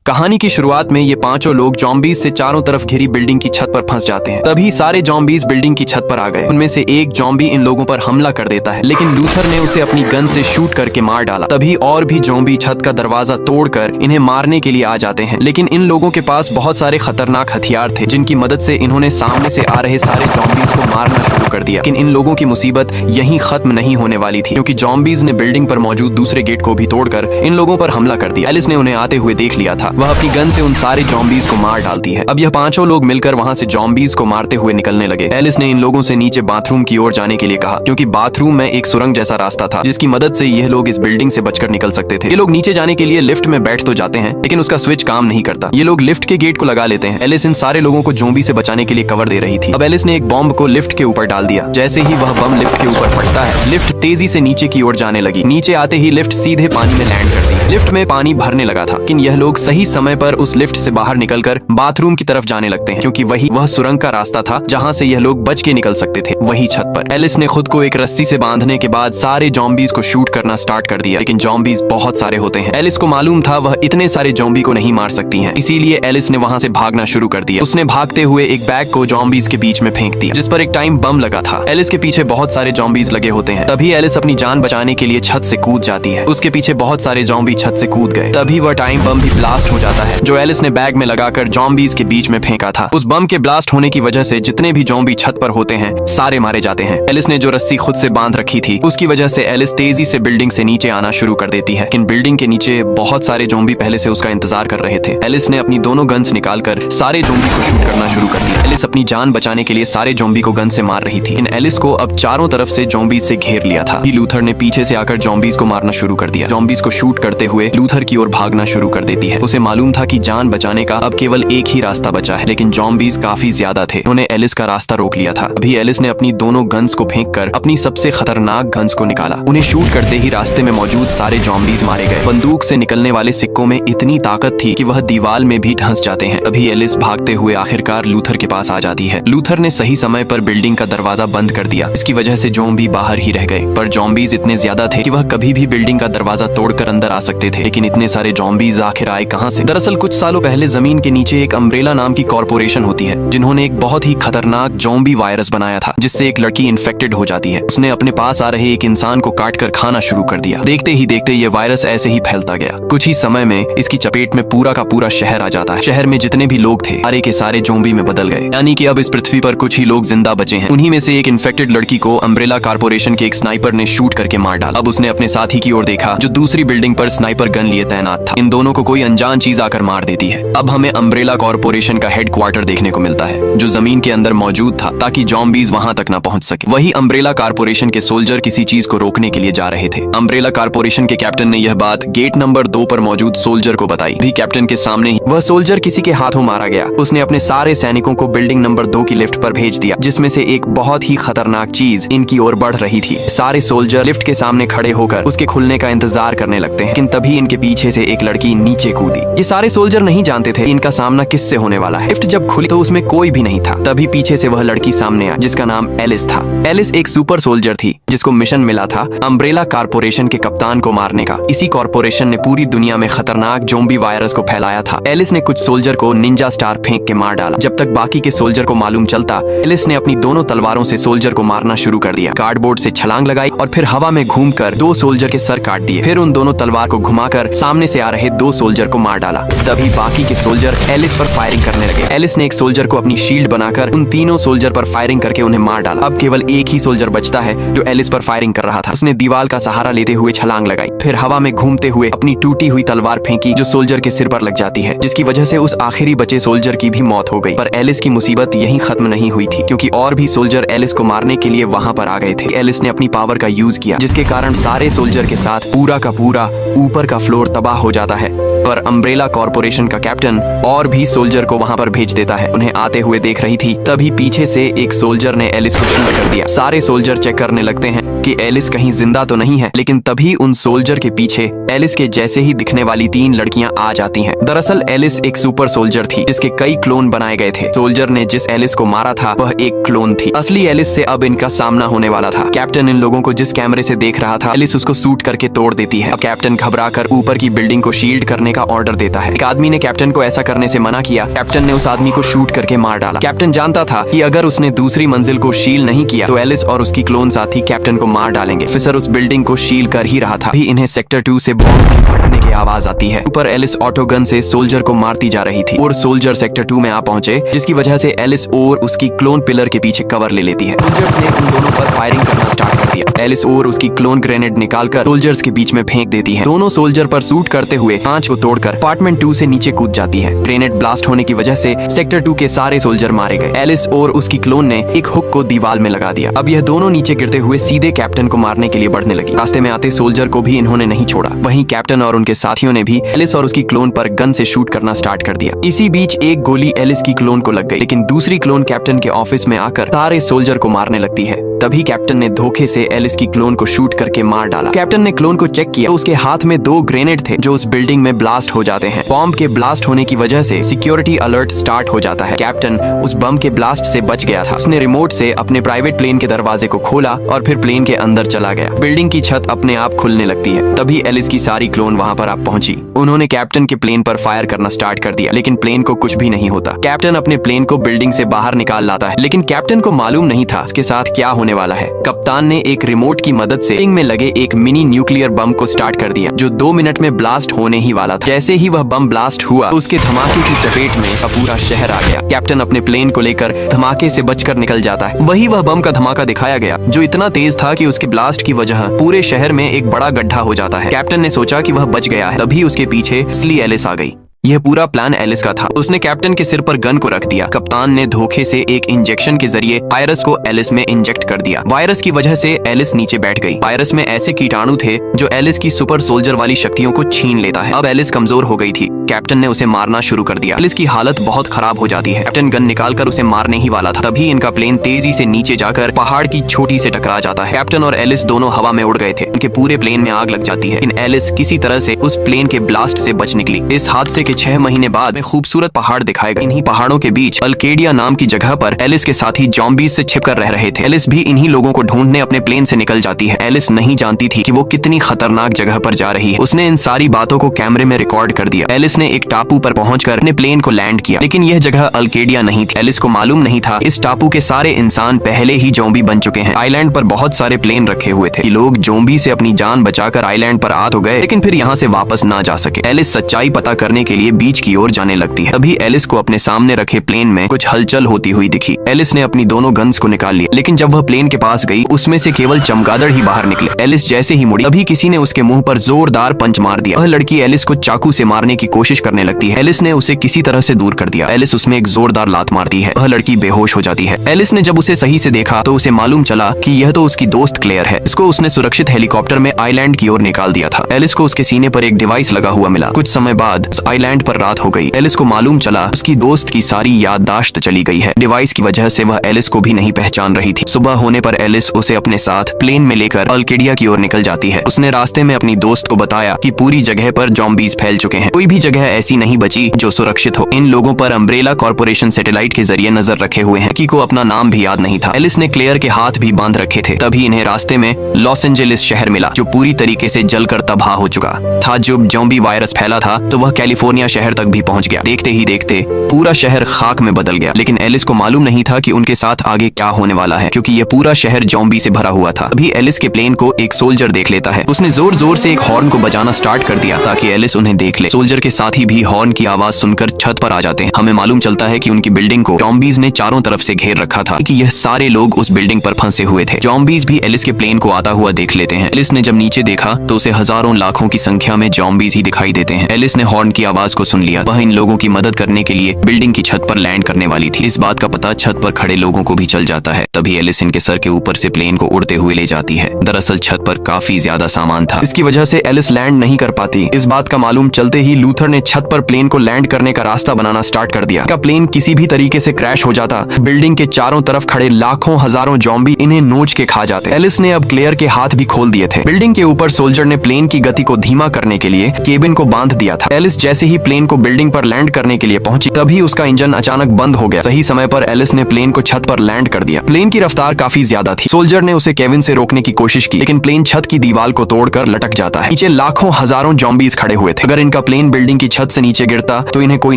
कहानी की शुरुआत में ये पांचों लोग जॉम्बीज से चारों तरफ घिरी बिल्डिंग की छत पर फंस जाते हैं। तभी सारे जॉम्बीज बिल्डिंग की छत पर आ गए। उनमें से एक जॉम्बी इन लोगों पर हमला कर देता है, लेकिन लूथर ने उसे अपनी गन से शूट करके मार डाला। तभी और भी जॉम्बी छत का दरवाजा तोड़कर इन्हें मारने के लिए आ जाते हैं, लेकिन इन लोगों के पास बहुत सारे खतरनाक हथियार थे, जिनकी मदद से इन्होंने सामने से आ रहे सारे जॉम्बीज को मारना शुरू कर दिया। लेकिन इन लोगों की मुसीबत यहीं खत्म नहीं होने वाली थी, क्योंकि जॉम्बीज ने बिल्डिंग पर मौजूद दूसरे गेट को भी तोड़कर इन लोगों पर हमला कर दिया। एलिस ने उन्हें आते हुए देख लिया था। वह अपनी गन से उन सारे जॉम्बीज को मार डालती है। अब यह पांचों लोग मिलकर वहां से जॉम्बीज को मारते हुए निकलने लगे। एलिस ने इन लोगों से नीचे बाथरूम की ओर जाने के लिए कहा, क्योंकि बाथरूम में एक सुरंग जैसा रास्ता था, जिसकी मदद से यह लोग इस बिल्डिंग से बचकर निकल सकते थे। ये लोग नीचे जाने के लिए लिफ्ट में बैठ तो जाते हैं, लेकिन उसका स्विच काम नहीं करता। ये लोग लिफ्ट के गेट को लगा लेते हैं। एलिस इन सारे लोगों को ज़ॉम्बी से बचाने के लिए कवर दे रही थी। अब एलिस ने एक बॉम्ब को लिफ्ट के ऊपर डाल दिया। जैसे ही वह बम लिफ्ट के ऊपर फटता है, लिफ्ट तेजी से नीचे की ओर जाने लगी। नीचे आते ही लिफ्ट सीधे पानी में लैंड करती है। लिफ्ट में पानी भरने लगा था, लेकिन यह लोग सही समय पर उस लिफ्ट से बाहर निकलकर बाथरूम की तरफ जाने लगते हैं, क्योंकि वही वह सुरंग का रास्ता था जहां से यह लोग बच के निकल सकते थे। वही छत पर एलिस ने खुद को एक रस्सी से बांधने के बाद सारे जॉम्बीज को शूट करना स्टार्ट कर दिया, लेकिन जॉम्बीज बहुत सारे होते हैं। एलिस को मालूम था वह इतने सारे जॉम्बी को नहीं मार सकती हैं, इसीलिए एलिस ने वहां से भागना शुरू कर दिया। उसने भागते हुए एक बैग को जॉम्बीज के बीच में फेंक दिया, जिस पर एक टाइम बम लगा था। एलिस के पीछे बहुत सारे जॉम्बीज लगे होते हैं। तभी एलिस अपनी जान बचाने के लिए छत से कूद जाती है। उसके पीछे बहुत सारे जॉम्बी छत से कूद गए। तभी वह टाइम बम भी ब्लास्ट हो जाता है, जो एलिस ने बैग में लगाकर जॉम्बीज के बीच में फेंका था। उस बम के ब्लास्ट होने की वजह से जितने भी जॉम्बी छत पर होते हैं, सारे मारे जाते हैं। एलिस ने जो रस्सी खुद से बांध रखी थी, उसकी वजह से एलिस तेजी से बिल्डिंग से नीचे आना शुरू कर देती है। लेकिन बिल्डिंग के नीचे बहुत सारे जॉम्बी पहले से उसका इंतजार कर रहे थे। एलिस ने अपनी दोनों गन्स निकालकर सारे जॉम्बी को शूट करना शुरू कर दिया। एलिस अपनी जान बचाने के लिए सारे जॉम्बी को गन से मार रही थी। इन एलिस को अब चारों तरफ से जॉम्बीज से घेर लिया था। लूथर ने पीछे से आकर जॉम्बीज को मारना शुरू कर दिया। जॉम्बीज को शूट करते हुए लूथर की ओर भागना शुरू कर देती है। उसे मालूम था कि जान बचाने का अब केवल एक ही रास्ता बचा है, लेकिन जॉम्बीज काफी ज्यादा थे। उन्होंने एलिस का रास्ता रोक लिया था। अभी एलिस ने अपनी दोनों गन्स को फेंककर अपनी सबसे खतरनाक गन्स को निकाला। उन्हें शूट करते ही रास्ते में मौजूद सारे जॉम्बीज मारे गए। बंदूक से निकलने वाले सिक्कों में इतनी ताकत थी कि वह दीवार में भी धंस जाते हैं। अभी एलिस भागते हुए आखिरकार लूथर के पास आ जाती है। लूथर ने सही समय पर बिल्डिंग का दरवाजा बंद कर दिया। इसकी वजह से जॉम्बी बाहर ही रह गए, पर जॉम्बीज इतने ज्यादा थे कि वह कभी भी बिल्डिंग का दरवाजा तोड़कर अंदर आ सकते थे। लेकिन इतने सारे जॉम्बीज आखिर आए कहां से? दरअसल कुछ सालों पहले जमीन के नीचे एक अम्ब्रेला नाम की कॉर्पोरेशन होती है, जिन्होंने एक बहुत ही खतरनाक जॉम्बी वायरस बनाया था, जिससे एक लड़की इन्फेक्टेड हो जाती है। उसने अपने पास आ रहे एक इंसान को काटकर खाना शुरू कर दिया। देखते ही देखते ये वायरस ऐसे ही फैलता गया। कुछ ही समय में इसकी चपेट में पूरा का पूरा शहर आ जाता है। शहर में जितने भी लोग थे, सारे के सारे जॉम्बी में बदल गए। यानी कि अब इस पृथ्वी पर कुछ ही लोग जिंदा बचे हैं। उन्हीं में से एक इन्फेक्टेड लड़की को अम्ब्रेला कॉर्पोरेशन के एक स्नाइपर ने शूट करके मार डाला। अब उसने अपने साथी की ओर देखा, जो दूसरी बिल्डिंग पर स्नाइपर गन लिए तैनात था। इन दोनों को कोई अनजान चीज आकर मार देती है। अब हमें अम्ब्रेला कॉर्पोरेशन का हेडक्वार्टर देखने को मिलता है, जो जमीन के अंदर मौजूद था, ताकि जॉम्बीज वहां तक न पहुंच सके। वही अम्ब्रेला कॉर्पोरेशन के सोल्जर किसी चीज को रोकने के लिए जा रहे थे। अम्ब्रेला कॉर्पोरेशन के कैप्टन ने यह बात गेट नंबर 2 पर मौजूद सोल्जर को बताई। भी कैप्टन के सामने ही वह सोल्जर किसी के हाथों मारा गया। उसने अपने सारे सैनिकों को बिल्डिंग नंबर 2 की लिफ्ट पर भेज दिया, जिसमें से एक बहुत ही खतरनाक चीज इनकी ओर बढ़ रही थी। सारे सोल्जर लिफ्ट के सामने खड़े होकर उसके खुलने का इंतजार करने लगते हैं, लेकिन तभी इनके पीछे से एक लड़की नीचे कूदी। ये सारे सोल्जर नहीं जानते थे इनका सामना किससे होने वाला है। लिफ्ट जब खुली तो उसमें कोई भी नहीं था। तभी पीछे से वह लड़की सामने आई, जिसका नाम एलिस था। एलिस एक सुपर सोल्जर थी, जिसको मिशन मिला था अम्ब्रेला कॉर्पोरेशन के कप्तान को मारने का। इसी कॉर्पोरेशन ने पूरी दुनिया में खतरनाक ज़ॉम्बी वायरस को फैलाया था। एलिस ने कुछ सोल्जर को निंजा स्टार फेंक के मार डाला। जब तक बाकी के सोल्जर को मालूम चलता, एलिस ने अपनी दोनों तलवारों से सोल्जर को मारना शुरू कर दिया। कार्डबोर्ड से छलांग लगाई और फिर हवा में घूमकर 2 सोल्जर के सर काट दिए। फिर उन दोनों तलवार को घुमाकर सामने से आ रहे 2 सोल्जर को मार डाला। तभी बाकी के सोल्जर एलिस पर फायरिंग करने लगे। एलिस ने एक सोल्जर को अपनी शील्ड बनाकर उन तीनों सोल्जर पर फायरिंग करके उन्हें मार डाला। अब केवल एक ही सोल्जर बचता है जो एलिस पर फायरिंग कर रहा था। उसने दीवार का सहारा लेते हुए छलांग लगाई, फिर हवा में घूमते हुए अपनी टूटी हुई तलवार फेंकी, जो सोल्जर के सिर पर लग जाती है, जिसकी वजह से उस आखिरी बचे सोल्जर की भी मौत हो गई। पर एलिस की मुसीबत यहीं खत्म नहीं हुई थी, क्योंकि और भी सोल्जर एलिस को मारने के लिए वहां पर आ गए थे। एलिस ने अपनी पावर का यूज किया, जिसके कारण सारे सोल्जर के साथ पूरा का पूरा ऊपर का फ्लोर तबाह हो जाता है। पर अम्ब्रेला कॉर्पोरेशन का कैप्टन और भी सोल्जर को वहां पर भेज देता है। उन्हें आते हुए देख रही थी, तभी पीछे से एक सोल्जर ने एलिस को शूट कर दिया। सारे सोल्जर चेक करने लगते हैं कि एलिस कहीं जिंदा तो नहीं है, लेकिन तभी उन सोल्जर के पीछे एलिस के जैसे ही दिखने वाली 3 लड़कियां आ जाती हैं। दरअसल एलिस एक सुपर सोल्जर थी, जिसके कई क्लोन बनाए गए थे। सोल्जर ने जिस एलिस को मारा था वह एक क्लोन थी। असली एलिस से अब इनका सामना होने वाला था। कैप्टन इन लोगों को जिस कैमरे से देख रहा था, एलिस उसको शूट करके तोड़ देती है। अब कैप्टन घबराकर ऊपर की बिल्डिंग को शील्ड करने का ऑर्डर देता है। एक आदमी ने कैप्टन को ऐसा करने से मना किया। कैप्टन ने उस आदमी को शूट करके मार डाला। कैप्टन जानता था कि अगर उसने दूसरी मंजिल को शील नहीं किया तो एलिस और उसकी क्लोन साथी कैप्टन को मार डालेंगे। ऑफिसर उस बिल्डिंग को शील कर ही रहा था, भी इन्हें सेक्टर 2 से बॉम्ब के फटने की आवाज आती है। ऊपर एलिस ऑटो गन से सोल्जर को मारती जा रही थी और सोल्जर सेक्टर 2 में आ पहुंचे, जिसकी वजह से एलिस और उसकी क्लोन पिलर के पीछे कवर ले लेती है। सोल्जर्स ने उन दोनों पर फायरिंग करना स्टार्ट कर दिया। एलिस और उसकी क्लोन ग्रेनेड निकालकर सोल्जर्स के बीच में फेंक देती है। दोनों सोल्जर पर शूट करते हुए कांच को तोड़कर अपार्टमेंट 2 से नीचे कूद जाती है। ग्रेनेड ब्लास्ट होने की वजह से सेक्टर 2 के सारे सोल्जर मारे गए। एलिस और उसकी क्लोन ने एक हुक को दीवार में लगा दिया। अब यह दोनों नीचे गिरते हुए सीधे कैप्टन को मारने के लिए बढ़ने लगी। रास्ते में आते सोल्जर को भी इन्होंने नहीं छोड़ा। वहीं कैप्टन और उनके साथियों ने भी एलिस और उसकी क्लोन पर गन से शूट करना स्टार्ट कर दिया। इसी बीच एक गोली एलिस की क्लोन को लग गई, लेकिन दूसरी क्लोन कैप्टन के ऑफिस में आकर सारे सोल्जर को मारने लगती है। तभी कैप्टन ने धोखे से एलिस की क्लोन को शूट करके मार डाला। कैप्टन ने क्लोन को चेक किया, उसके हाथ में 2 ग्रेनेड थे जो उस बिल्डिंग में ब्लास्ट हो जाते हैं। बॉम्ब के ब्लास्ट होने की वजह से सिक्योरिटी अलर्ट स्टार्ट हो जाता है। कैप्टन उस बम के ब्लास्ट से बच गया था। उसने रिमोट से अपने प्राइवेट प्लेन के दरवाजे को खोला और फिर प्लेन के अंदर चला गया। बिल्डिंग की छत अपने आप खुलने लगती है। तभी एलिस की सारी क्लोन वहां पर आ पहुंची। उन्होंने कैप्टन के प्लेन पर फायर करना स्टार्ट कर दिया, लेकिन प्लेन को कुछ भी नहीं होता। कैप्टन अपने प्लेन को बिल्डिंग से बाहर निकाल लाता है, लेकिन कैप्टन को मालूम नहीं था उसके साथ क्या होने वाला है। कप्तान ने एक रिमोट की मदद से बिल्डिंग में लगे एक मिनी न्यूक्लियर बम को स्टार्ट कर दिया, जो 2 मिनट में ब्लास्ट होने ही वाला था। जैसे ही वह बम ब्लास्ट हुआ, उसके धमाके की चपेट में पूरा शहर आ गया। कैप्टन अपने प्लेन को लेकर धमाके से बचकर निकल जाता है। वही वह बम का धमाका दिखाया गया, जो इतना तेज था कि उसके ब्लास्ट की वजह पूरे शहर में एक बड़ा गड्ढा हो जाता है। कैप्टन ने सोचा कि वह बच गया है, तभी उसके पीछे असली एलिस आ गई। यह पूरा प्लान एलिस का था। उसने कैप्टन के सिर पर गन को रख दिया। कप्तान ने धोखे से एक इंजेक्शन के जरिए वायरस को एलिस में इंजेक्ट कर दिया। वायरस की वजह से एलिस नीचे बैठ गई। वायरस में ऐसे कीटाणु थे जो एलिस की सुपर सोल्जर वाली शक्तियों को छीन लेता है। अब एलिस कमजोर हो गई थी। कैप्टन ने उसे मारना शुरू कर दिया। एलिस की हालत बहुत खराब हो जाती है। कैप्टन गन निकालकर उसे मारने ही वाला था, तभी इनका प्लेन तेजी से नीचे जाकर पहाड़ की चोटी से टकरा जाता है। कैप्टन और एलिस दोनों हवा में उड़ गए थे। उनके पूरे प्लेन में आग लग जाती है, लेकिन एलिस किसी तरह से उस प्लेन के ब्लास्ट से बच निकली। इस हादसे के 6 महीने बाद में खूबसूरत पहाड़ दिखाए गए। इन्हीं पहाड़ों के बीच अल्केडिया नाम की जगह पर एलिस के साथी ज़ॉम्बीज से छिपकर रह रहे थे। एलिस भी इन्हीं लोगों को ढूंढने अपने प्लेन से निकल जाती है। एलिस नहीं जानती थी कि वो कितनी खतरनाक जगह पर जा रही है। उसने इन सारी बातों को कैमरे में रिकॉर्ड कर दिया। एलिस ने एक टापू पर पहुंचकर अपने प्लेन को लैंड किया, लेकिन यह जगह अल्केडिया नहीं थी। एलिस को मालूम नहीं था इस टापू के सारे इंसान पहले ही ज़ॉम्बी बन चुके हैं। आइलैंड पर बहुत सारे प्लेन रखे हुए थे। लोग ज़ॉम्बी से अपनी जान बचाकर आइलैंड पर आ तो गए, लेकिन फिर यहाँ से वापस ना जा सके। एलिस सच्चाई पता करने के लिए बीच की ओर जाने लगती है। तभी एलिस को अपने सामने रखे प्लेन में कुछ हलचल होती हुई दिखी। एलिस ने अपनी दोनों गन्स को निकाल लिया, लेकिन जब वह प्लेन के पास गई, उसमें से केवल चमगादड़ ही बाहर निकले। एलिस जैसे ही मुड़ी, तभी किसी ने उसके मुंह पर जोरदार पंच मार दिया। वह लड़की एलिस को चाकू से मारने की कोशिश करने लगती है। एलिस ने उसे किसी तरह से दूर कर दिया। एलिस उसमें एक जोरदार लात मारती है। वह लड़की बेहोश हो जाती है। एलिस ने जब उसे सही से देखा तो उसे मालूम चला कि यह तो उसकी दोस्त क्लेयर है। इसको उसने सुरक्षित हेलीकॉप्टर में आइलैंड की ओर निकाल दिया था। एलिस को उसके सीने पर एक डिवाइस लगा हुआ मिला। कुछ समय बाद उस आइलैंड पर रात हो गई। एलिस को मालूम चला उसकी दोस्त की सारी याददाश्त चली गई है। डिवाइस की वजह से वह एलिस को भी नहीं पहचान रही थी। सुबह होने पर एलिस उसे अपने साथ प्लेन में लेकर अल्केडिया की ओर निकल जाती है। उसने रास्ते में अपनी दोस्त को बताया कि पूरी जगह पर ज़ॉम्बीज फैल चुके हैं। कोई भी जगह ऐसी नहीं बची जो सुरक्षित हो। इन लोगों पर अम्ब्रेला कॉर्पोरेशन सैटेलाइट के जरिए नजर रखे हुए हैं। की को अपना नाम भी याद नहीं था। एलिस ने क्लेयर के हाथ भी बांध रखे थे। तभी इन्हें रास्ते में लॉस एंजेलिस शहर मिला, जो पूरी तरीके से जलकर तबाह हो चुका था। जब ज़ॉम्बी वायरस फैला था तो वह कैलिफोर्निया शहर तक भी पहुंच गया। देखते ही देखते पूरा शहर खाक में बदल गया, लेकिन एलिस को मालूम नहीं था कि उनके साथ आगे क्या होने वाला है, क्योंकि यह पूरा शहर ज़ॉम्बी से भरा हुआ था। अभी एलिस के प्लेन को एक सोल्जर देख लेता है। उसने जोर जोर से एक हॉर्न को बजाना स्टार्ट कर दिया ताकि एलिस उन्हें देख ले। सोल्जर के साथी भी हॉर्न की आवाज सुनकर छत पर आ जाते हैं। हमें मालूम चलता है कि उनकी बिल्डिंग को ज़ॉम्बीज ने चारों तरफ से घेर रखा था, कि यह सारे लोग उस बिल्डिंग पर फंसे हुए थे। ज़ॉम्बीज भी एलिस के प्लेन को आता हुआ देख लेते हैं। एलिस ने जब नीचे देखा तो उसे हजारों लाखों की संख्या में ज़ॉम्बीज ही दिखाई देते हैं। एलिस ने हॉर्न की आवाज को सुन लिया। वह इन लोगों की मदद करने के लिए बिल्डिंग की छत पर लैंड करने वाली थी। इस बात का पता छत पर खड़े लोगों को भी चल जाता है। तभी एलिस इनके सर के ऊपर से प्लेन को उड़ते हुए ले जाती है। दरअसल छत पर काफी ज्यादा सामान था, इसकी वजह से एलिस लैंड नहीं कर पाती। इस बात का मालूम चलते ही लूथर ने छत पर प्लेन को लैंड करने का रास्ता बनाना स्टार्ट कर दिया। का प्लेन किसी भी तरीके से क्रैश हो जाता, बिल्डिंग के चारों तरफ खड़े लाखों हजारों ज़ॉम्बी इन्हें नोच के खा जाते। एलिस ने अब क्लेयर के हाथ भी खोल दिए थे। बिल्डिंग के ऊपर सोल्जर ने प्लेन की गति को धीमा करने के लिए केबिन को बांध दिया था। एलिस जैसे ही प्लेन को बिल्डिंग पर लैंड करने के लिए पहुंची, तभी उसका इंजन अचानक बंद हो गया। सही समय पर एलिस ने प्लेन को छत पर लैंड कर दिया। प्लेन की रफ्तार काफी ज्यादा थी। सोल्जर ने उसे केबिन से रोकने की कोशिश की, लेकिन प्लेन छत की दीवार को तोड़कर लटक जाता है। नीचे लाखों हजारों ज़ॉम्बीज खड़े हुए थे। अगर इनका प्लेन बिल्डिंग बिल्डिंग की छत से नीचे गिरता तो इन्हें कोई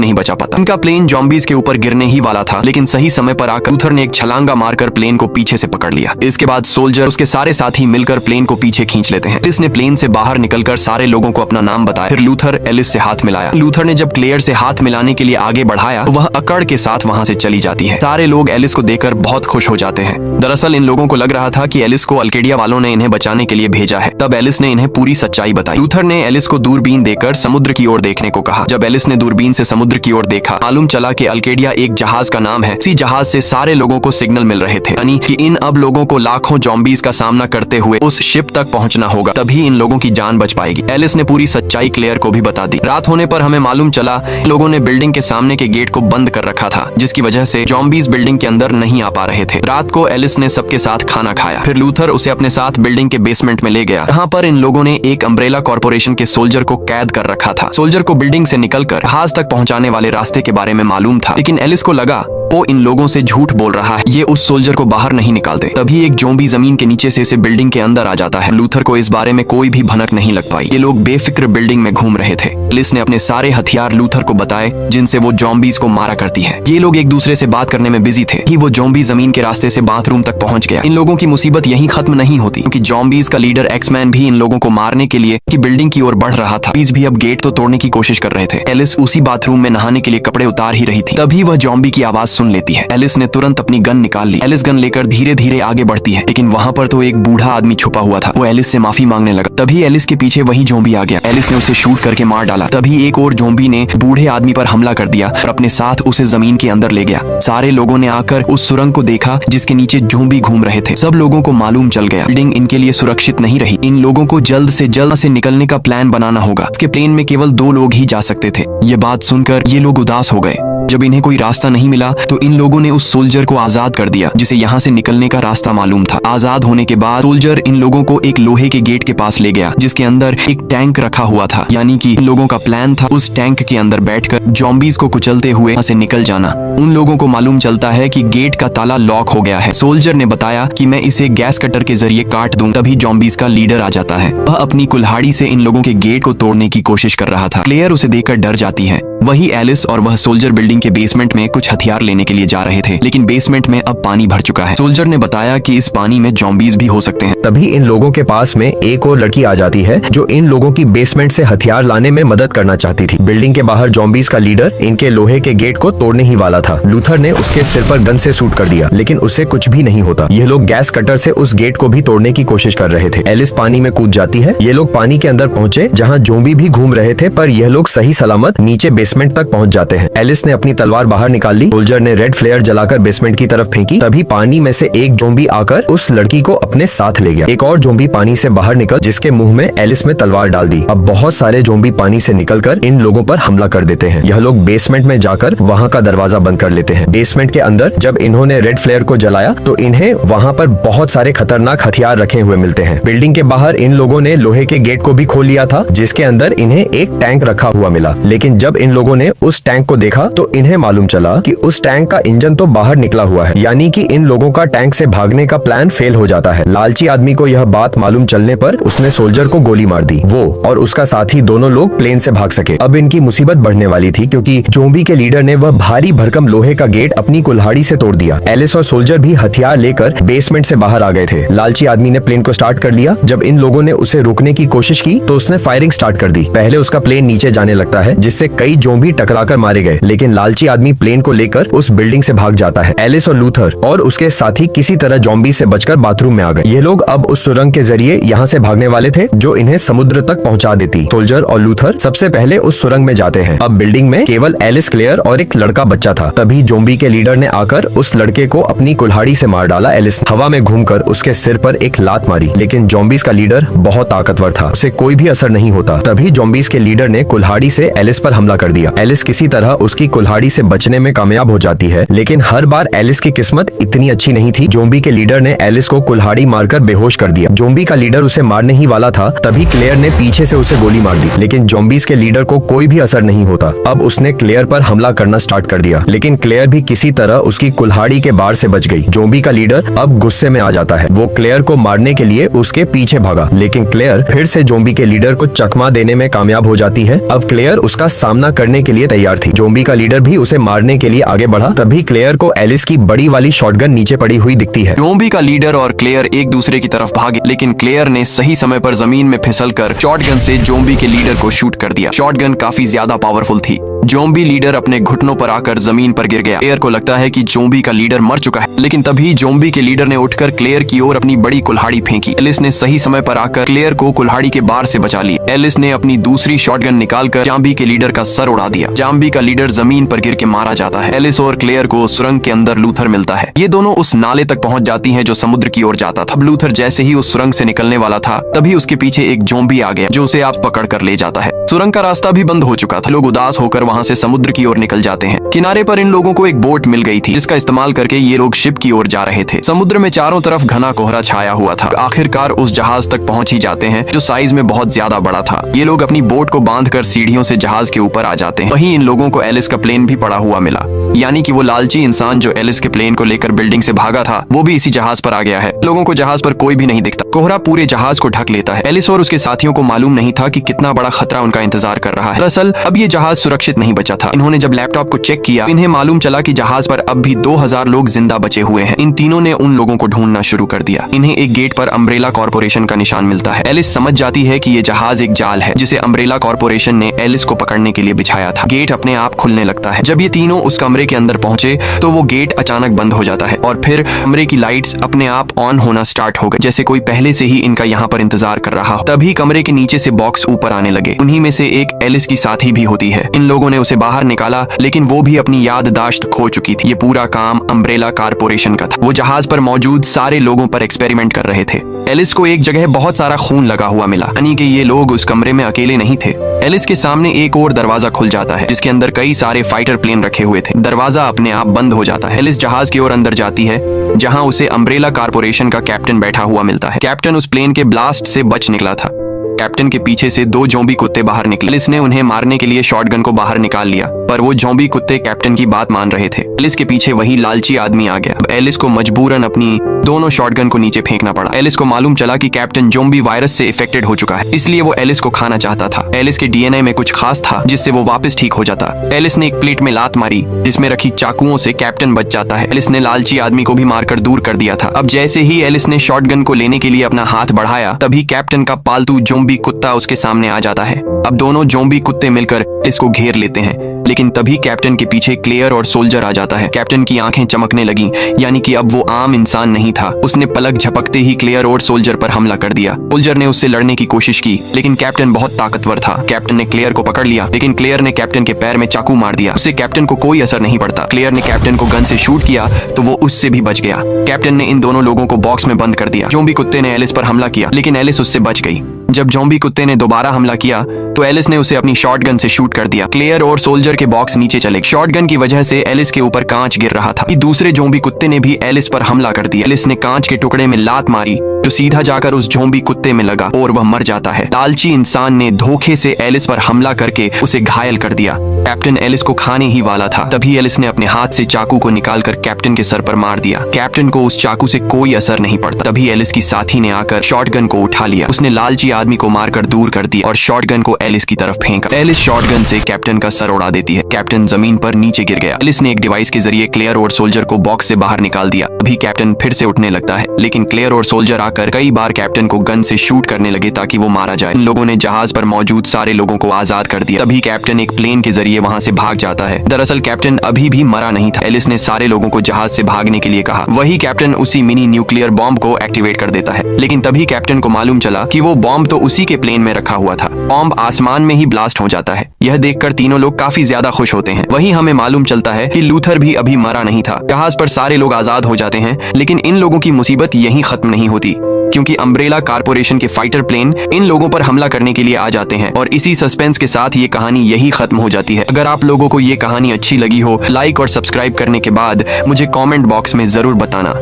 नहीं बचा पाता। इनका प्लेन जॉम्बीज के ऊपर गिरने ही वाला था, लेकिन सही समय पर आकर लूथर ने एक छलांगा मारकर प्लेन को पीछे से पकड़ लिया। इसके बाद सोल्जर उसके सारे साथी मिलकर प्लेन को पीछे खींच लेते हैं। एलिस ने प्लेन से बाहर निकलकर सारे लोगों को अपना नाम बताया। फिर लूथर एलिस से हाथ मिलाया। लूथर ने जब क्लेयर से हाथ मिलाने के लिए आगे बढ़ाया तो वह अकड़ के साथ वहां से चली जाती है। सारे लोग एलिस को देखकर बहुत खुश हो जाते हैं। दरअसल इन लोगों को लग रहा था कि एलिस को अल्केडिया वालों ने इन्हें बचाने के लिए भेजा है। तब एलिस ने इन्हें पूरी सच्चाई बताई। लूथर ने एलिस को दूरबीन देकर समुद्र की ओर देखने को कहा। जब एलिस ने दूरबीन से समुद्र की ओर देखा, मालूम चला कि अल्केडिया एक जहाज का नाम है। इसी जहाज से सारे लोगों को सिग्नल मिल रहे थे, यानी कि इन अब लोगों को लाखों जॉम्बीज का सामना करते हुए उस शिप तक पहुंचना होगा, तभी इन लोगों की जान बच पाएगी। एलिस ने पूरी सच्चाई क्लेयर को भी बता दी। रात होने पर हमें मालूम चला लोगों ने बिल्डिंग के सामने के गेट को बंद कर रखा था, जिसकी वजह से जॉम्बीज बिल्डिंग के अंदर नहीं आ पा रहे थे। रात को एलिस ने सबके साथ खाना खाया। फिर लूथर उसे अपने साथ बिल्डिंग के बेसमेंट में ले गया। यहाँ पर इन लोगों ने एक अम्ब्रेला कॉर्पोरेशन के सोल्जर को कैद कर रखा था। सोल्जर को बिल्डिंग से निकलकर जहाज तक पहुंचाने वाले रास्ते के बारे में मालूम था, लेकिन एलिस को लगा वो इन लोगों से झूठ बोल रहा है, ये उस सोल्जर को बाहर नहीं निकालते। तभी एक ज़ॉम्बी जमीन के नीचे से इसे बिल्डिंग के अंदर आ जाता है। लूथर को इस बारे में कोई भी भनक नहीं लग पाई। ये लोग बेफिक्र बिल्डिंग में घूम रहे थे। एलिस ने अपने सारे हथियार लूथर को बताए जिनसे वो जॉम्बीज को मारा करती है। ये लोग एक दूसरे से बात करने में बिजी थे कि वो जॉम्बी जमीन के रास्ते से बाथरूम तक पहुंच गया। इन लोगों की मुसीबत यहीं खत्म नहीं होती, क्योंकि जॉम्बीज का लीडर एक्समैन भी इन लोगों को मारने के लिए की बिल्डिंग की ओर बढ़ रहा था। भी अब गेट तो तोड़ने की कोशिश कर रहे थे। एलिस उसी बाथरूम में नहाने के लिए कपड़े उतार ही रही थी, तभी वह जॉम्बी की आवाज सुन लेती है। एलिस ने तुरंत अपनी गन निकाल ली। एलिस गन लेकर धीरे धीरे आगे बढ़ती है, लेकिन वहां पर तो एक बूढ़ा आदमी छुपा हुआ था। वो एलिस से माफी मांगने लगा। तभी एलिस के पीछे वही ज़ॉम्बी आ गया। एलिस ने उसे शूट करके मार डाला। तभी एक और ज़ॉम्बी ने बूढ़े आदमी पर हमला कर दिया और अपने साथ उसे जमीन के अंदर ले गया। सारे लोगों ने आकर उस सुरंग को देखा जिसके नीचे ज़ॉम्बी घूम रहे थे। सब लोगों को मालूम चल गया बिल्डिंग इनके लिए सुरक्षित नहीं रही। इन लोगों को जल्द से निकलने का प्लान बनाना होगा। इसके प्लेन में केवल 2 लोग ही जा सकते थे। ये बात सुनकर ये लोग उदास हो गए। जब इन्हें कोई रास्ता नहीं मिला तो इन लोगों ने उस सोल्जर को आजाद कर दिया, जिसे यहाँ से निकलने का रास्ता मालूम था। आजाद होने के बाद सोल्जर इन लोगों को एक लोहे के गेट के पास ले गया, जिसके अंदर एक टैंक रखा हुआ था। यानी कि इन लोगों का प्लान था उस टैंक के अंदर बैठकर जॉम्बीज को कुचलते हुए यहाँ से निकल जाना। उन लोगों को मालूम चलता है कि गेट का ताला लॉक हो गया है। सोल्जर ने बताया कि मैं इसे गैस कटर के जरिए काट दूं। तभी जॉम्बीज का लीडर आ जाता है। वह अपनी कुल्हाड़ी से इन लोगों के गेट को तोड़ने की कोशिश कर रहा था। क्लेयर उसे देखकर डर जाती है। वही एलिस और वह सोल्जर बिल्डिंग के बेसमेंट में कुछ हथियार लेने के लिए जा रहे थे, लेकिन बेसमेंट में अब पानी भर चुका है। सोल्जर ने बताया कि इस पानी में जॉम्बीज भी हो सकते हैं। तभी इन लोगों के पास में एक और लड़की आ जाती है जो इन लोगों की बेसमेंट से हथियार लाने में मदद करना चाहती थी। बिल्डिंग के बाहर जॉम्बीज का लीडर इनके लोहे के गेट को तोड़ने ही वाला था। लूथर ने उसके सिर पर गन से शूट कर दिया, लेकिन उससे कुछ भी नहीं होता। ये लोग गैस कटर से उस गेट को भी तोड़ने की कोशिश कर रहे थे। एलिस पानी में कूद जाती है। ये लोग पानी के अंदर पहुंचे जहाँ ज़ॉम्बी भी घूम रहे थे, पर यह लोग सही सलामत नीचे बेसमेंट तक पहुंच जाते हैं। एलिस ने अपनी तलवार बाहर निकाल ली। सोल्जर ने रेड फ्लेयर जलाकर बेसमेंट की तरफ फेंकी। तभी पानी में से एक ज़ॉम्बी आकर उस लड़की को अपने साथ ले गया। एक और ज़ॉम्बी पानी से बाहर निकल जिसके मुंह में एलिस में तलवार डाल दी। अब बहुत सारे ज़ॉम्बी पानी से निकलकर इन लोगों पर हमला कर देते हैं। यह लोग बेसमेंट में जाकर वहाँ का दरवाजा बंद कर लेते हैं। बेसमेंट के अंदर जब इन्होंने रेड फ्लेयर को जलाया तो इन्हें वहाँ पर बहुत सारे खतरनाक हथियार रखे हुए मिलते हैं। बिल्डिंग के बाहर इन लोगों ने लोहे के गेट को भी खोल लिया था, जिसके अंदर इन्हें एक टैंक रखा हुआ मिला। लेकिन जब इन लोगों ने उस टैंक को देखा तो इन्हें मालूम चला कि उस टैंक का इंजन तो बाहर निकला हुआ है, यानी कि इन लोगों का टैंक से भागने का प्लान फेल हो जाता है। लालची आदमी को यह बात मालूम चलने पर उसने सोल्जर को गोली मार दी। वो और उसका साथी दोनों लोग प्लेन से भाग सके। अब इनकी मुसीबत बढ़ने वाली थी, क्योंकि ज़ॉम्बी के लीडर ने वह भारी भरकम लोहे का गेट अपनी कुल्हाड़ी से तोड़ दिया। एलिस और सोल्जर भी हथियार लेकर बेसमेंट से बाहर आ गए थे। लालची आदमी ने प्लेन को स्टार्ट कर लिया। जब इन लोगों ने उसे रोकने की कोशिश की तो उसने फायरिंग स्टार्ट कर दी। पहले उसका प्लेन नीचे जाने लगता है, जिससे कई ज़ॉम्बी टकराकर मारे गए, लेकिन लालची आदमी प्लेन को लेकर उस बिल्डिंग से भाग जाता है। एलिस और लूथर और उसके साथी किसी तरह ज़ॉम्बी से बचकर बाथरूम में आ गए। ये लोग अब उस सुरंग के जरिए यहाँ से भागने वाले थे, जो इन्हें समुद्र तक पहुँचा देती। सोल्जर और लूथर सबसे पहले उस सुरंग में जाते हैं। अब बिल्डिंग में केवल एलिस, क्लेयर और एक लड़का बच्चा था। तभी ज़ॉम्बी के लीडर ने आकर उस लड़के को अपनी कुल्हाड़ी से मार डाला। एलिस हवा में घूमकर उसके सिर पर एक लात मारी, लेकिन ज़ॉम्बीज का लीडर बहुत ताकतवर था, उसे कोई भी असर नहीं होता। तभी ज़ॉम्बीज के लीडर ने कुल्हाड़ी से एलिस पर हमला कर दिया। दिया। एलिस किसी तरह उसकी कुल्हाड़ी से बचने में कामयाब हो जाती है, लेकिन हर बार एलिस की किस्मत इतनी अच्छी नहीं थी। जोम्बी के लीडर ने एलिस को कुल्हाड़ी मारकर बेहोश कर दिया। जोम्बी का लीडर उसे मारने ही वाला था, तभी क्लेयर ने पीछे से उसे गोली मार दी, लेकिन जोम्बीज के लीडर को कोई भी असर नहीं होता। अब उसने क्लेयर पर हमला करना स्टार्ट कर दिया, लेकिन क्लेयर भी किसी तरह उसकी कुल्हाड़ी के बार से बच गई। जोम्बी का लीडर अब गुस्से में आ जाता है। वो क्लेयर को मारने के लिए उसके पीछे भागा, लेकिन क्लेयर फिर से जोम्बी के लीडर को चकमा देने में कामयाब हो जाती है। अब क्लेयर उसका सामना करने के लिए तैयार थी। जोम्बी का लीडर भी उसे मारने के लिए आगे बढ़ा, तभी क्लेयर को एलिस की बड़ी वाली शॉटगन नीचे पड़ी हुई दिखती है। जोम्बी का लीडर और क्लेयर एक दूसरे की तरफ भागे, लेकिन क्लेयर ने सही समय पर जमीन में फिसलकर शॉटगन से जोम्बी के लीडर को शूट कर दिया। शॉटगन काफी ज्यादा पावरफुल थी। जोम्बी लीडर अपने घुटनों पर आकर जमीन पर गिर गया। क्लेयर को लगता है कि जोम्बी का लीडर मर चुका है, लेकिन तभी जोम्बी के लीडर ने उठकर क्लेयर की ओर अपनी बड़ी कुल्हाड़ी फेंकी। एलिस ने सही समय पर आकर क्लेयर को कुल्हाड़ी के बार से बचा लिया। एलिस ने अपनी दूसरी शॉटगन निकालकर जोम्बी के लीडर का सर उड़ा दिया। जोम्बी का लीडर जमीन पर गिर के मारा जाता है। एलिस और क्लेयर को सुरंग के अंदर लूथर मिलता है। ये दोनों उस नाले तक पहुंच जाती हैं जो समुद्र की ओर जाता था। लूथर जैसे ही उस सुरंग से निकलने वाला था, तभी उसके पीछे एक जोम्बी आ गया जो उसे आप पकड़ कर ले जाता है। सुरंग का रास्ता भी बंद हो चुका था। लोग उदास होकर वहां से समुद्र की ओर निकल जाते हैं। किनारे पर इन लोगों को एक बोट मिल गई थी, जिसका इस्तेमाल करके ये लोग शिप की ओर जा रहे थे। समुद्र में चारों तरफ घना कोहरा छाया हुआ था। आखिरकार उस जहाज तक पहुंच ही जाते हैं, जो साइज में बहुत ज्यादा बड़ा था। ये लोग अपनी बोट को बांधकर सीढ़ियों से जहाज के ऊपर आ जाते हैं। वहीं इन लोगों को एलिस का प्लेन भी पड़ा हुआ मिला, यानी कि वो लालची इंसान जो एलिस के प्लेन को लेकर बिल्डिंग से भागा था, वो भी इसी जहाज पर आ गया है। लोगों को जहाज पर कोई भी नहीं दिखता। कोहरा पूरे जहाज को ढक लेता है। एलिस और उसके साथियों को मालूम नहीं था कि कितना बड़ा खतरा उनका इंतजार कर रहा है। दरअसल अब ये जहाज सुरक्षित नहीं बचा था। इन्होंने जब लैपटॉप को चेक किया, इन्हें मालूम चला कि जहाज पर अब भी 2000 लोग जिंदा बचे हुए हैं। इन तीनों ने उन लोगों को ढूंढना शुरू कर दिया। इन्हें एक गेट पर अम्ब्रेला कॉर्पोरेशन का निशान मिलता है। एलिस समझ जाती है कि ये जहाज एक जाल है, जिसे अम्ब्रेला कॉर्पोरेशन ने एलिस को पकड़ने के लिए बिछाया था। गेट अपने आप खुलने लगता है। जब ये तीनों उस कमरे के अंदर पहुंचे, तो वो गेट अचानक बंद हो जाता है और फिर कमरे की लाइट्स अपने आप ऑन होना स्टार्ट हो गई, जैसे कोई पहले से ही इनका यहाँ पर इंतजार कर रहा हो। तभी कमरे के नीचे से बॉक्स ऊपर आने लगे। उन्हीं में से एक एलिस की साथी भी होती है। इन लोगों ने उसे बाहर निकाला, लेकिन वो भी अपनी याददाश्त खो चुकी थी। ये पूरा काम अम्ब्रेला कॉर्पोरेशन का था। वो जहाज पर मौजूद सारे लोगों पर एक्सपेरिमेंट कर रहे थे। एलिस को एक जगह बहुत सारा खून लगा हुआ मिला, यानी कि ये लोग उस कमरे में अकेले नहीं थे। एलिस के सामने एक और दरवाजा खुल जाता है, जिसके अंदर कई सारे फाइटर प्लेन रखे हुए थे। दरवाजा अपने आप बंद हो जाता है। एलिस जहाज की ओर अंदर जाती है, जहां उसे अम्ब्रेला कॉर्पोरेशन का कैप्टन बैठा हुआ मिलता है। कैप्टन उस प्लेन के ब्लास्ट से बच निकला था। कैप्टन के पीछे से 2 जोम्बी कुत्ते बाहर निकले। एलिस ने उन्हें मारने के लिए शॉटगन को बाहर निकाल लिया, पर वो जोम्बी कुत्ते कैप्टन की बात मान रहे थे। एलिस के पीछे वही लालची आदमी आ गया। अब एलिस को मजबूरन अपनी दोनों शॉटगन को नीचे फेंकना पड़ा। एलिस को मालूम चला कि कैप्टन जोम्बी वायरस से इफेक्टेड हो चुका है, इसलिए वो एलिस को खाना चाहता था। एलिस के डीएनए में कुछ खास था, जिससे वो वापस ठीक हो जाता। एलिस ने एक प्लेट में लात मारी, जिसमें रखी चाकुओं से कैप्टन बच जाता है। एलिस ने लालची आदमी को भी मारकर दूर कर दिया था। अब जैसे ही एलिस ने शॉटगन को लेने के लिए अपना हाथ बढ़ाया, तभी कैप्टन का पालतू जोम्बी कुत्ता उसके सामने आ जाता है। अब दोनों जोम्बी कुत्ते मिलकर इसको घेर लेते हैं, लेकिन तभी कैप्टन के पीछे क्लेयर और सोल्जर आ जाता है। कैप्टन की आंखें चमकने लगी, यानी कि अब वो आम इंसान नहीं था। उसने पलक झपकते ही क्लेयर और सोल्जर पर हमला कर दिया। सोल्जर ने उससे लड़ने की कोशिश की, लेकिन कैप्टन बहुत ताकतवर था। कैप्टन ने क्लेयर को पकड़ लिया, लेकिन क्लेयर ने कैप्टन के पैर में चाकू मार दिया। उससे कैप्टन को कोई असर नहीं पड़ता। क्लेयर ने कैप्टन को गन से शूट किया, तो वो उससे भी बच गया। कैप्टन ने इन दोनों लोगों को बॉक्स में बंद कर दिया। जोम्बी कुत्ते ने एलिस पर हमला किया, लेकिन एलिस उससे बच गई। जब जोम्बी कुत्ते ने दोबारा हमला किया, तो एलिस ने उसे अपनी शॉटगन से शूट कर दिया। क्लेयर और सोल्जर के बॉक्स नीचे चले। शॉटगन की वजह से एलिस के ऊपर कांच गिर रहा था। दूसरे जोम्बी कुत्ते ने भी एलिस पर हमला कर दिया। एलिस ने कांच के टुकड़े में लात मारी, जो सीधा जाकर उस जोम्बी कुत्ते में लगा और वह मर जाता है। लालची इंसान ने धोखे से एलिस पर हमला करके उसे घायल कर दिया। कैप्टन एलिस को खाने ही वाला था, तभी एलिस ने अपने हाथ से चाकू को निकालकर कैप्टन के सर पर मार दिया। कैप्टन को उस चाकू से कोई असर नहीं पड़ता। तभी एलिस की साथी ने आकर शॉटगन को उठा लिया। उसने लालची आदमी को मारकर दूर कर दिया और शॉटगन को एलिस की तरफ फेंका। एलिस शॉटगन से कैप्टन का सर उड़ा देती है। कैप्टन जमीन पर नीचे गिर गया। एलिस ने एक डिवाइस के जरिए क्लेयर और सोल्जर को बॉक्स से बाहर निकाल दिया। अभी कैप्टन फिर से उठने लगता है, लेकिन क्लेयर और सोल्जर आकर कई बार कैप्टन को गन से शूट करने लगे ताकि वो मारा जाए। इन लोगों ने जहाज पर मौजूद सारे लोगों को आजाद कर दिया। तभी कैप्टन एक प्लेन के जरिए वहां से भाग जाता है। दरअसल कैप्टन अभी भी मरा नहीं था। एलिस ने सारे लोगों को जहाज से भागने के लिए कहा। वही कैप्टन उसी मिनी न्यूक्लियर बॉम्ब को एक्टिवेट कर देता है, लेकिन तभी कैप्टन को मालूम चला कि वो बॉम्ब तो उसी के प्लेन में रखा हुआ था। बॉम्ब आसमान में ही ब्लास्ट हो जाता है। यह देखकर तीनों लोग काफी ज्यादा खुश होते हैं। वहीं हमें मालूम चलता है कि लूथर भी अभी मरा नहीं था। जहाज पर सारे लोग आजाद हो जाते हैं, लेकिन इन लोगों की मुसीबत यहीं खत्म नहीं होती। क्योंकि अम्ब्रेला कारपोरेशन के फाइटर प्लेन इन लोगों पर हमला करने के लिए आ जाते हैं और इसी सस्पेंस के साथ ये कहानी यही खत्म हो जाती है। अगर आप लोगों को ये कहानी अच्छी लगी हो, लाइक और सब्सक्राइब करने के बाद मुझे कमेंट बॉक्स में जरूर बताना।